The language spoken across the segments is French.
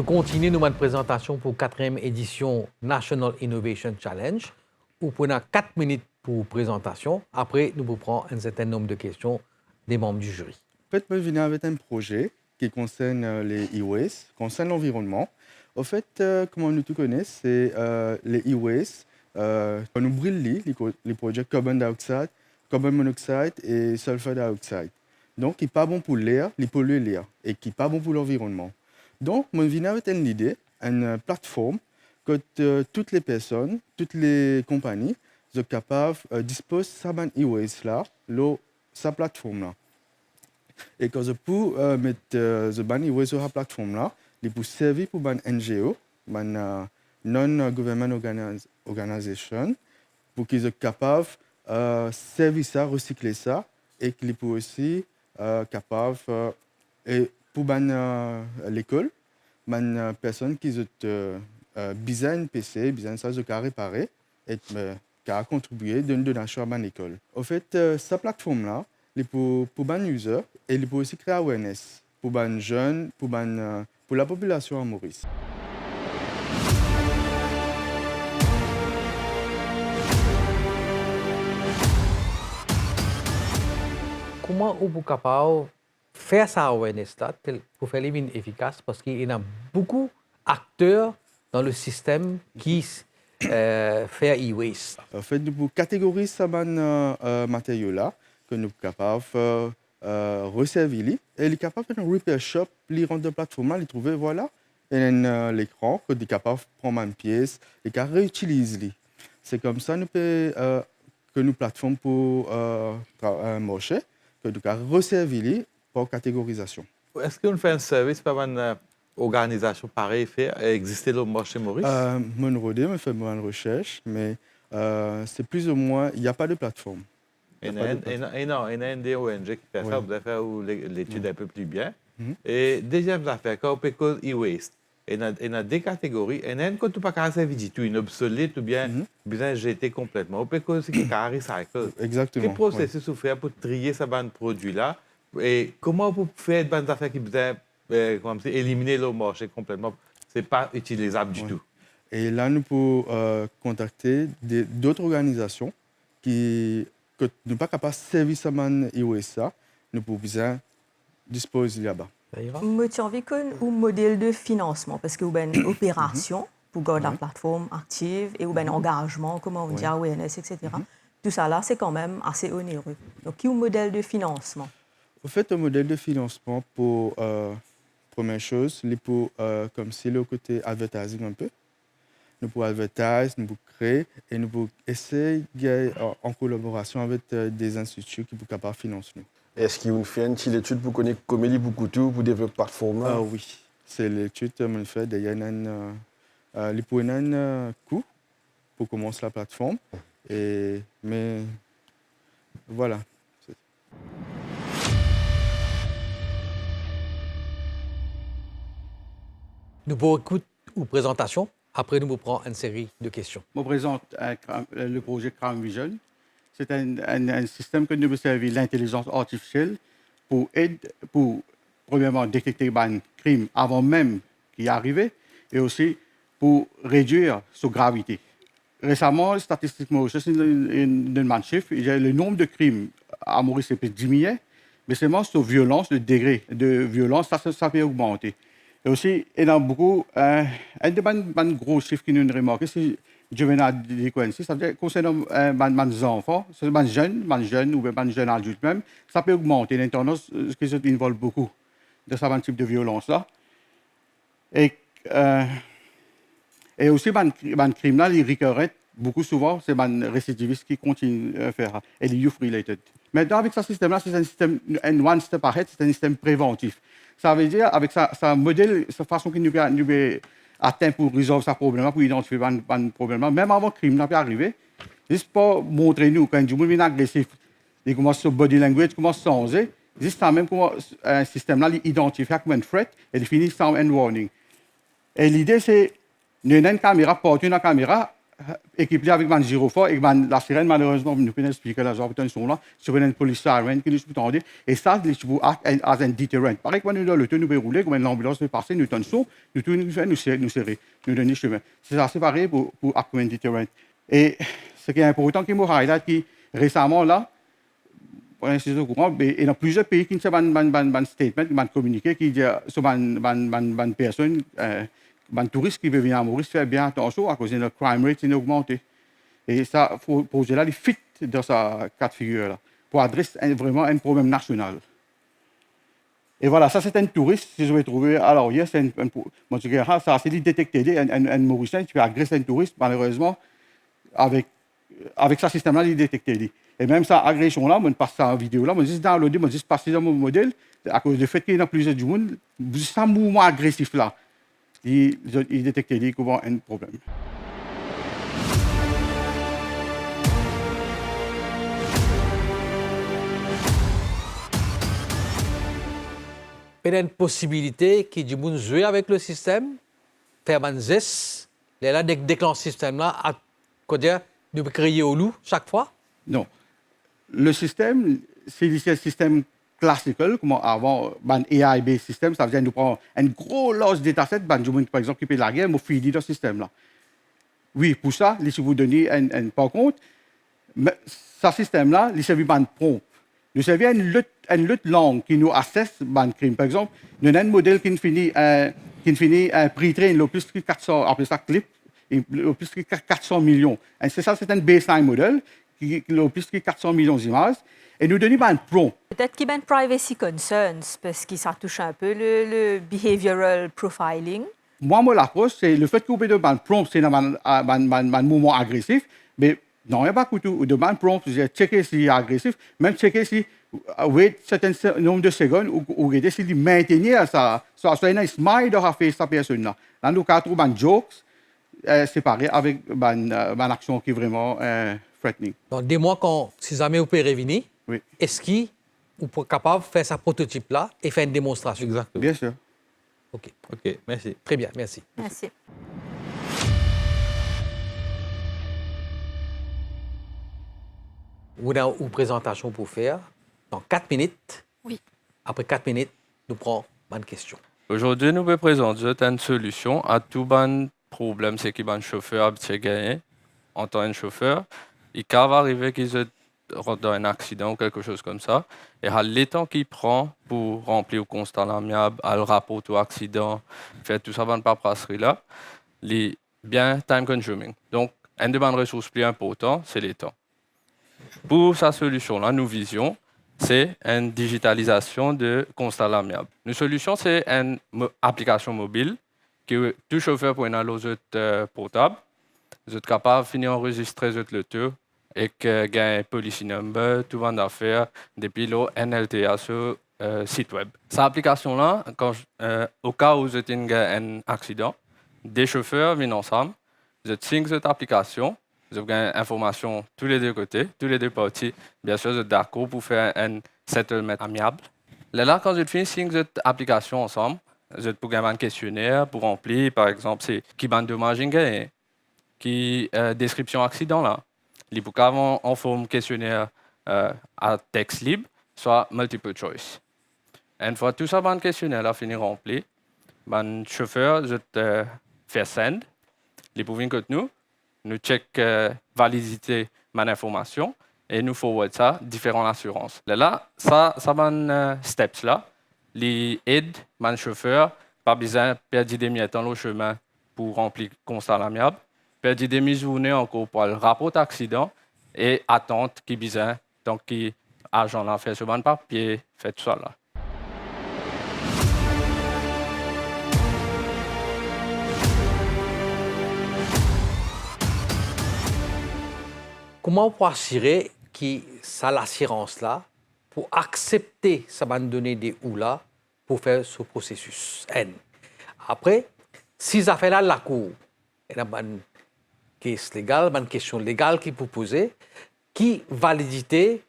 Nous continuons notre présentation pour la 4e édition National Innovation Challenge. Nous prenons 4 minutes pour présentation. Après, nous prenons un certain nombre de questions des membres du jury. En fait, je viens avec un projet qui concerne les e-waste, concerne l'environnement. En fait, comme nous tous connaissons, c'est les e-waste. On nous brûle les produits carbon dioxide, carbon monoxide et sulfur dioxide. Donc, qui n'est pas bon pour l'air, ils polluent l'air et qui n'est pas bon pour l'environnement. Donc, je viens avec une idée, une plateforme que toutes les personnes, toutes les compagnies sont capables de disposer de ce e-waste-là, sa plateforme-là. Et quand je peux mettre ce e-waste sur la plateforme-là, il peut servir pour une NGO, une Non-Government Organization, pour qu'ils soient capables de servir ça, recycler ça, et qu'ils peuvent aussi capables pour l'école, une personne qui a besoin d'un PC, besoin de ça, qui a réparé et qui a contribué d'une donation à l'école. En fait, cette plateforme-là, pour les users et il peut aussi créer awareness pour les jeunes, pour la population à Maurice. Comment vous êtes capable de faire ça awareness pour faire les mines efficaces parce qu'il y a beaucoup d'acteurs dans le système qui fait e-waste. En fait, pour catégoriser ces matériaux-là, que nous sommes capables de resservir, et nous sommes capables de faire un repair shop, les rendre de plateforme, les trouver, voilà, et l'écran, que nous sommes capables de prendre une pièce et de réutiliser. C'est comme ça que nous plateforme pour un marché, que nous pouvons resservir pour catégorisation. Est-ce qu'on fait un service pour une organisation pareille fait exister le marché Maurice? Mon rodé me fait une recherche, mais c'est plus ou moins, il n'y a pas de plateforme. Il y a une ONG qui fait ça, vous allez faire l'étude un peu plus bien. Et deuxième affaire, quand on peut e-waste, il y a des catégories. Il y a une qui n'est pas servir du tout, une obsolète ou bien besoin de jeter complètement. On peut aussi qui est recycle. Exactement. Quel processus vous faites pour trier ce produit-là? Et comment vous faites des affaires qui besoin éliminer le marché complètement? Ce n'est pas utilisable du tout. Et là, nous pouvons contacter d'autres organisations qui ne sont pas capables de servir ce e-waste. Nous pouvons bien disposer là-bas. Moi, j'ai envie qu'on un modèle de financement, parce que vous avez une opération pour garder la plateforme active et vous avez un engagement, comment on dit, awareness, etc. Tout ça là, c'est quand même assez onéreux. Donc, qui est un modèle de financement? En fait, un modèle de financement pour, première chose, pour, comme c'est le côté advertising un peu. Nous pouvons advertiser, nous pouvons créer et nous pouvons essayer en collaboration avec des instituts qui sont capables de financer nous. Est-ce qu'il y a une étude pour connaître comment il beaucoup tout pour développer la plateforme? Oui, c'est l'étude qu'on fait. Il y a un coût pour commencer la plateforme. Mais voilà. Nous pouvons écouter une présentation. Après, nous prenons une série de questions. Je présente le projet Crime Vision. C'est un système que nous peut servir l'intelligence artificielle pour premièrement, détecter les crimes avant même qu'il y arrive et aussi pour réduire sa gravité. Récemment, statistiquement, c'est un chiffre, le nombre de crimes à Maurice peut diminuer, mais seulement sur violence, le degré de violence, ça peut augmenter. Et aussi, il y a beaucoup, un des gros chiffres qui nous remarquent, c'est juvenile delinquency, ça veut dire concernant les enfants, les jeunes ou les jeunes adultes même, ça peut augmenter. Il y a une tendance qui involve beaucoup de ce type de violence-là. Et aussi, les crimes-là, les récurrents, beaucoup souvent, c'est les récidivistes qui continuent à faire. Et les youth-related. Maintenant, avec ce système-là, c'est un système, one step ahead, c'est un système préventif. Ça veut dire, avec ce modèle, cette façon qu'il nous atteint pour résoudre ce problème, pour identifier un problème, même avant que le crime n'ait arrivé, juste pour montrer nous, quand du monde est agressif, il commence à body language, commence à changer, juste même comment un système-là identifie comme un threat et il finit sans un warning. Et l'idée, c'est, nous avons une caméra, porter une caméra, équipé avec un gyrophare et la sirène, malheureusement, nous pouvons expliquer la genre de son là, sur une police sirène qui nous peut entendre. Et ça, c'est un deterrent. Pareil, quand nous dans le temps, nous pouvons rouler, comme l'ambulance peut passer, nous tenons son, nous serrer, nous donner chemin. C'est assez pareil pour un deterrent. Et ce qui est important, qui m'a highlight, qui récemment là, pour l'instant au courant, il y a plusieurs pays qui ont un statement, qui ont communiqué, qui dit sur une personne, un touriste qui veut venir à Maurice, faire bien attention à cause de notre crime rate qui augmenté. Et ça, le projet-là, il fit dans sa cas de figure-là, pour adresser vraiment un problème national. Et voilà, ça c'est un touriste, si je vais trouver. Alors, hier, c'est ça, c'est détecté, un Mauricien qui peut agresser un touriste, malheureusement, avec ce système-là, il est détecté. Et même cette agression-là, on passe ça en vidéo, là, on dit downloader, on dit passer dans mon modèle, à cause du fait qu'il y a plusieurs du monde, ce mouvement agressif-là, il détecte qu'il y a un problème. Il y a une possibilité que du monde joue avec le système, faire un geste, et là, déclencher ce système-là, à nous crier au loup chaque fois? Non. Le système, c'est un système classique, comme avant, un AI-based système, ça veut dire nous prend un gros large dataset, par exemple, qui peut la guerre, nous feed dans ce système-là. Oui, pour ça, si vous donnez par contre, ce système-là, il servait un prompt. Nous servait une lutte langue qui nous assesse un crime. Par exemple, nous avons un modèle qui finit pre-train, le plus que 400, après ça, clip, et le plus que 400 millions. Et c'est ça, c'est un baseline modèle qui a plus que 400 millions d'images. Et nous donnons un prompt. Peut-être qu'il y a un privacy concerns, parce que ça touche un peu le behavioral profiling. Moi, mon approche, c'est le fait que vous pouvez donner un prompt, c'est un mouvement agressif, mais non, il n'y a pas de un prompt, j'ai checké s'il est agressif, même checker si, wait un certain nombre de secondes, ou regarder s'il maintenir ça. Soit il y a un smile dans la face de cette personne-là. Dans le cas, trouve un jokes, séparé avec une action qui est vraiment threatening. Donc, dis-moi, si jamais vous pouvez revenir, Oui. est-ce que vous êtes capable de faire ce prototype-là et faire une démonstration? Exactement. Bien sûr. OK. OK, merci. Très bien, merci. Merci. Vous avez une présentation pour faire dans 4 minutes. Oui. Après 4 minutes, nous prenons une question. Aujourd'hui, nous vous présentons une solution à tout bon problème, c'est qu'un chauffeur a gagné en tant que chauffeur. Il peut arriver qu'il rentre dans un accident ou quelque chose comme ça. Et à l'état qu'il prend pour remplir le constat amiable, à le rapport au accident, faire tout ça dans la paperasserie-là, il est bien time consuming. Donc, une des bonnes ressources plus importantes, c'est le temps. Pour sa solution-là, nous visions, c'est une digitalisation de constat amiable. Notre solution, c'est une application mobile que tout chauffeur peut aller au portable. Vous êtes capable de finir enregistrer le tour et que gagne policy number, tout va faire depuis le NLTA sur site web. Cette application-là, au cas où vous avez un accident, des chauffeurs viennent ensemble, vous signez cette application, vous avez information tous les deux côtés, tous les deux parties. Bien sûr, vous êtes d'accord pour faire un settlement amiable. Là, quand vous finissez cette application ensemble, vous pouvez avoir un questionnaire pour remplir, par exemple, c'est qui bande dommage gagné, qui description accident là. Les pouvez avoir en forme questionnaire à texte libre, soit multiple choice. Une fois tout ça, le questionnaire là fini rempli, le chauffeur fait send, les pouvez que nous check validité de l'information et nous forward ça différentes assurances. Là, ça steps là, les aide le chauffeur, pas besoin de perdre des minutes dans le chemin pour remplir constat amiable, perdre des demi-journées encore pour le rapport d'accident et attendre qui besoin donc qui agent là fait sur le papier, fait tout ça là. Comment on peut assurer que ça l'assurance-là pour accepter ça va nous donner des ou-là pour faire ce processus N. Après, si ça fait là la cour, il y a une question légale, une question légale qui peut poser, qui validité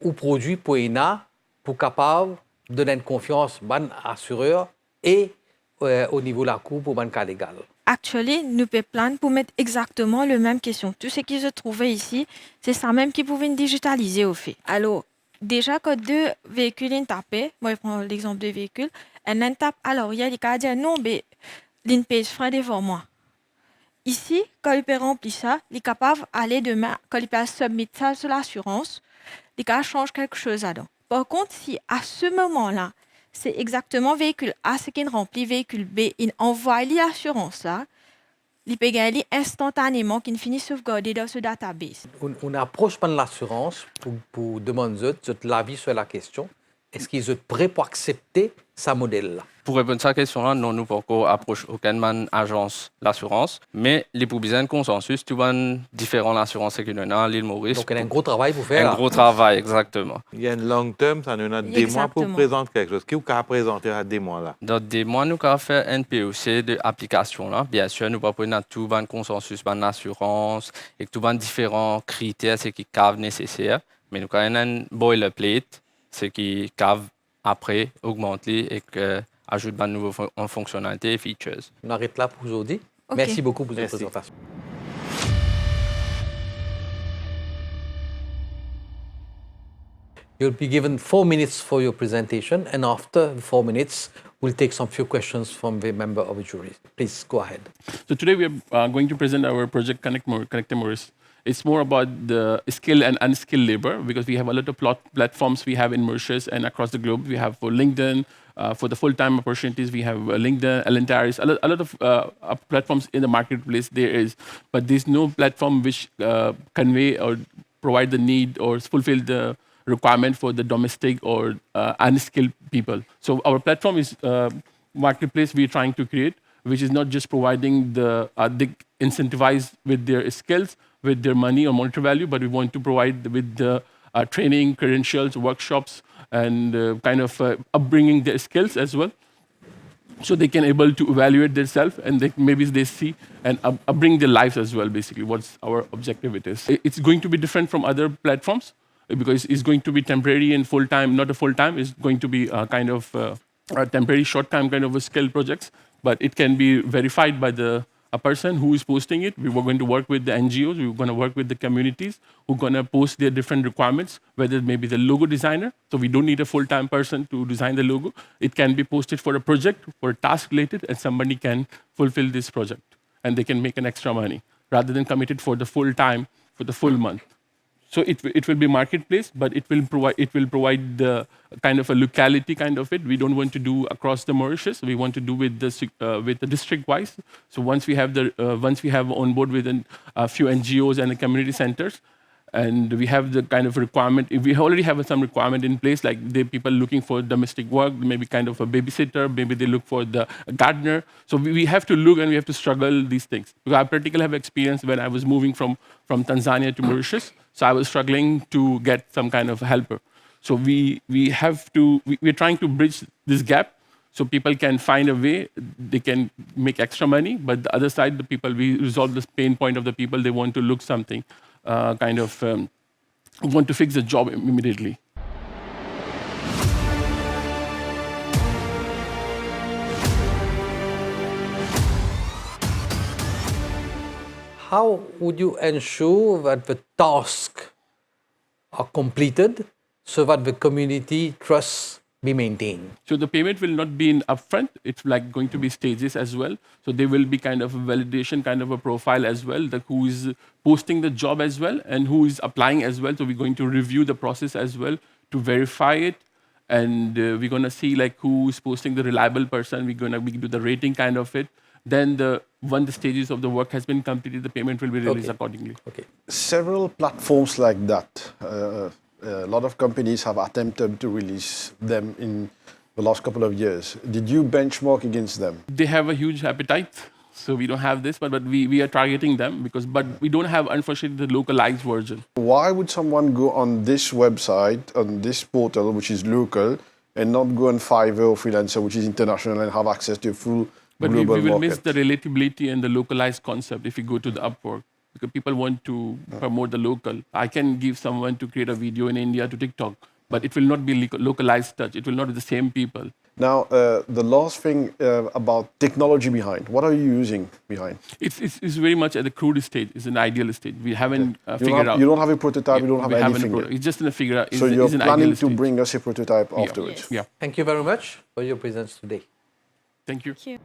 ou produit pour ENA pour capable de donner une confiance à assureur et au niveau de la cour pour un cas légal. actually, nous pouvons plan pour mettre exactement la même question. Tout ce qui se trouvait ici, c'est ça même qui pouvait digitaliser au fait. Alors, déjà que deux véhicules sont tapés, moi je prends l'exemple de véhicules, un tape, alors il y a des cas qui disent non, mais l'une page frein devant moi. Ici, quand il peut remplir ça, il est capable d'aller demain, quand il peut submettre ça sur l'assurance, il peut changer quelque chose là-dedans. Par contre, si à ce moment-là, c'est exactement véhicule A ce qui remplit, véhicule B, il envoie l'assurance là, il peut gagner instantanément qu'il finit sauvegarder dans ce database. On approche pas de l'assurance pour demander l'avis sur la question. Est-ce qu'ils sont prêts pour accepter ce modèle-là? Pour répondre à cette question-là, non, nous ne pouvons pas approcher aucune agence l'assurance, mais les pour besoin de consensus, tu vois différentes assurances qu'il y en a à l'île Maurice. Donc, il y a un gros travail pour faire. Un gros travail, exactement. Il y a un long terme, ça nous a des mois pour présenter quelque chose. Qu'est-ce que vous présenter à des mois là? Dans des mois, nous avons fait un POC de application là. Bien sûr, nous avons tout un consensus, une assurance et tout un différents critères, ce qui est nécessaire. Mais nous avons un boilerplate, ce qui cave après augmenter et ajoute de nouvelles fonctionnalités et features. On arrête là pour aujourd'hui. Okay. Merci beaucoup pour cette présentation. You'll be given 4 minutes for your presentation, and after 4 minutes, we'll take some few questions from the member of the jury. Please go ahead. So today we are going to present our project Connect Maurice. It's more about the skilled and unskilled labor because we have a lot of platforms we have in Mauritius and across the globe. We have for LinkedIn, for the full-time opportunities, we have LinkedIn, Alentaris, a lot of platforms in the marketplace there is, but there's no platform which convey or provide the need or fulfill the requirement for the domestic or unskilled people. So our platform is marketplace we're trying to create, which is not just providing the incentivized with their skills, with their money or monetary value, but we want to provide with the training, credentials, workshops, and kind of upbringing their skills as well, so they can able to evaluate themselves and maybe they see and upbring their lives as well. Basically, what's our objective? It's going to be different from other platforms because it's going to be temporary and full time, not a full time. It's going to be a kind of a temporary, short time kind of a skill projects, but it can be verified by a person who is posting it. We were going to work with the NGOs. We were going to work with the communities who are going to post their different requirements, whether it may be the logo designer. So we don't need a full-time person to design the logo. It can be posted for a project, for a task related, and somebody can fulfill this project. And they can make an extra money rather than committed for the full time, for the full month. So it will be marketplace, but it will provide the kind of a locality kind of it. We don't want to do across the Mauritius. We want to do with the district wise. So once we have on board with a few NGOs and the community centers, and we have the kind of requirement. If we already have some requirement in place, like the people looking for domestic work, maybe kind of a babysitter, maybe they look for the gardener. So we have to look and we have to struggle these things. Because I particularly have experience when I was moving from Tanzania to Mauritius. So I was struggling to get some kind of helper. So we're trying to bridge this gap so people can find a way, they can make extra money, but the other side, the people, we resolve this pain point of the people, they want to look something, want to fix the job immediately. How would you ensure that the tasks are completed so that the community trust be maintained? So the payment will not be in upfront. It's like going to be stages as well. So there will be kind of a validation, kind of a profile as well, that who is posting the job as well and who is applying as well. So we're going to review the process as well to verify it. And we're going to see like who is posting the reliable person. We do the rating kind of it. Then when the stages of the work has been completed, the payment will be released accordingly. Okay. Several platforms like that, a lot of companies have attempted to release them in the last couple of years. Did you benchmark against them? They have a huge appetite, so we don't have this, but we are targeting them but we don't have, unfortunately, the localized version. Why would someone go on this website, on this portal, which is local, and not go on Fiverr or Freelancer, which is international, and have access to a full But we will market? miss the relatability and the localized concept if we go to the Upwork, because people want to promote the local. I can give someone to create a video in India to TikTok, but it will not be localized touch. It will not be the same people. Now, the last thing about technology behind. What are you using behind? It's very much at the crude state. It's an ideal state. We haven't figured out. You don't have a prototype. You don't have we haven't anything yet. It's just in a figure out. So you're it's an planning ideal to state. bring us a prototype afterwards. Yeah. Thank you very much for your presence today. Thank you. Thank you.